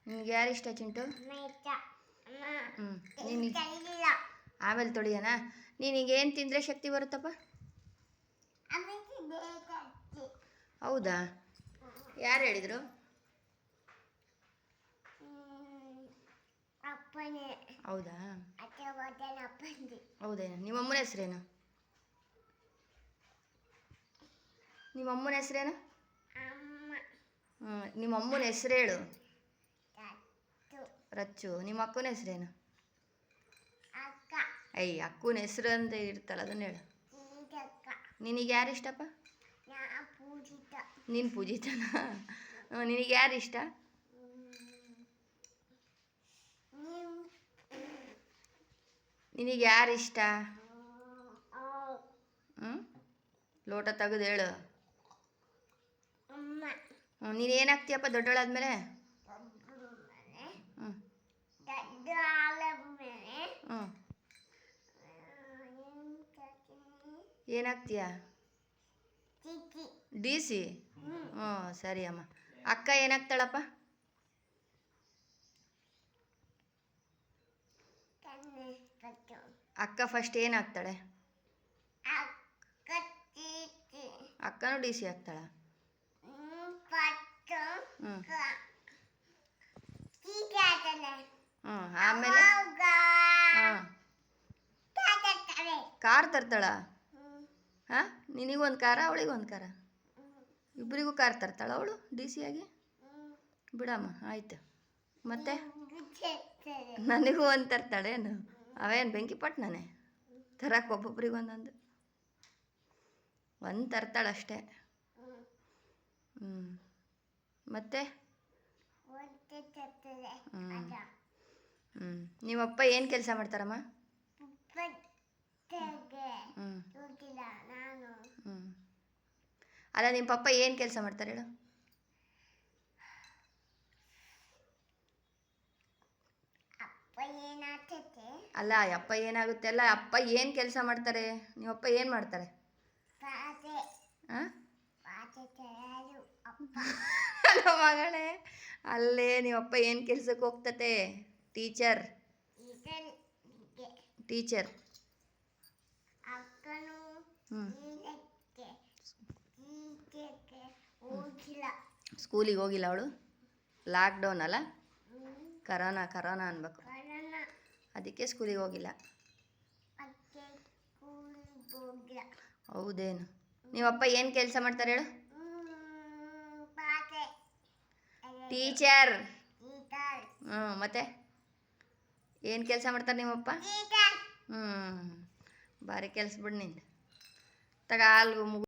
ನಿನ್ಗೆ ಯಾರು ಇಷ್ಟ ಚಿಂಟು? ಹ್ಞೂ ನೀನು ಆಮೇಲೆ ತೊಳಿಯೋಣ. ನೀನೀಗ ಏನು ತಿಂದರೆ ಶಕ್ತಿ ಬರುತ್ತಪ್ಪ? ಹೌದಾ? ಯಾರು ಹೇಳಿದರು? ಹೌದಾ? ಹೌದೇನು? ನಿಮ್ಮಮ್ಮನ ಹೆಸ್ರೇನು? ನಿಮ್ಮಮ್ಮನ ಹೆಸ್ರೇನು? ನಿಮ್ಮಮ್ಮನ ಹೆಸ್ರು ಹೇಳು. ರಚ್ಚು. ನಿಮ್ಮ ಅಕ್ಕನ ಹೆಸ್ರೇನು? ಅಕ್ಕನ ಹೆಸ್ರು ಅಂತ ಇರ್ತಲ್ಲ, ಅದನ್ನು ಹೇಳು. ನಿನಗೆ ಯಾರು ಇಷ್ಟಪ್ಪ? ನೀನು ಪೂಜಿತನಾ? ನಿನಗೆ ಯಾರು ಇಷ್ಟ? ನಿನಗೆ ಯಾರು ಇಷ್ಟ? ಲೋಟ ತೆಗೆದು ಹೇಳು. ನೀನು ಏನಾಗ್ತೀಯಪ್ಪ ದೊಡ್ಡೋಳಾದ್ಮೇಲೆ? ಏನಾಗ್ತೀಯ? DC? ಹ್ಞೂ ಸರಿ ಅಮ್ಮ. ಅಕ್ಕ ಏನಾಗ್ತಾಳಪ್ಪ? ಅಕ್ಕ ಫಸ್ಟ್ ಏನಾಗ್ತಾಳೆ? ಅಕ್ಕನೂ DC ಆಗ್ತಾಳ? ಆಮೇಲೆ ಕಾರ್ ತರ್ತಾಳ? ಹಾಂ, ನಿನಗೊಂದು ಕಾರ ಅವಳಿಗೊಂದು ಕಾರ? ಇಬ್ಬರಿಗೂ ಕಾರ್ ತರ್ತಾಳ ಅವಳು DC ಆಗಿ? ಬಿಡಮ್ಮ, ಆಯ್ತು. ಮತ್ತೆ ನನಗೂ ಒಂದು ತರ್ತಾಳೇನು? ಅವೇನು ಬೆಂಕಿಪಟ್ಟಣನೇ ತರಕ್ಕೆ ಒಬ್ಬೊಬ್ರಿಗೆ ಒಂದೊಂದು? ಒಂದು ತರ್ತಾಳಷ್ಟೇ. ಮತ್ತೆ ನಿಮ್ಮಪ್ಪ ಏನು ಕೆಲಸ ಮಾಡ್ತಾರಮ್ಮ? ಅಲ್ಲ, ನಿಮ್ಮ ಪಪ್ಪ ಏನು ಕೆಲಸ ಮಾಡ್ತಾರೆ ಹೇಳು? ಅಲ್ಲ, ಅಪ್ಪ ಏನಾಗುತ್ತೆ ಅಲ್ಲ, ಅಪ್ಪ ಏನು ಕೆಲಸ ಮಾಡ್ತಾರೆ? ನಿಮ್ಮಪ್ಪ ಏನು ಮಾಡ್ತಾರೆ? ಅಲ್ಲ ಮಗಳೇ, ಅಲ್ಲೇ ನಿಮ್ಮಪ್ಪ ಏನು ಕೆಲ್ಸಕ್ಕೆ ಹೋಗ್ತತೆ? ಟೀಚರ್. ಸ್ಕೂಲಿಗೆ ಹೋಗಿಲ್ಲ ಅವಳು? ಲಾಕ್ಡೌನ್ ಅಲ್ಲ? ಕರೋನಾ ಅನ್ಬೇಕು. ಅದಕ್ಕೆ ಸ್ಕೂಲಿಗೆ ಹೋಗಿಲ್ಲ. ಹೌದೇನು? ನಿಮ್ಮಪ್ಪ ಏನು ಕೆಲಸ ಮಾಡ್ತಾರೆ ಹೇಳು? ಟೀಚರ್. ಮತ್ತೆ ಏನು ಕೆಲಸ ಮಾಡ್ತಾರೆ ನಿಮ್ಮಪ್ಪ? ಭಾರಿ ಕೆಲಸ ಬಿಡು ನಿಂದು. ತಗ ಹಾಲು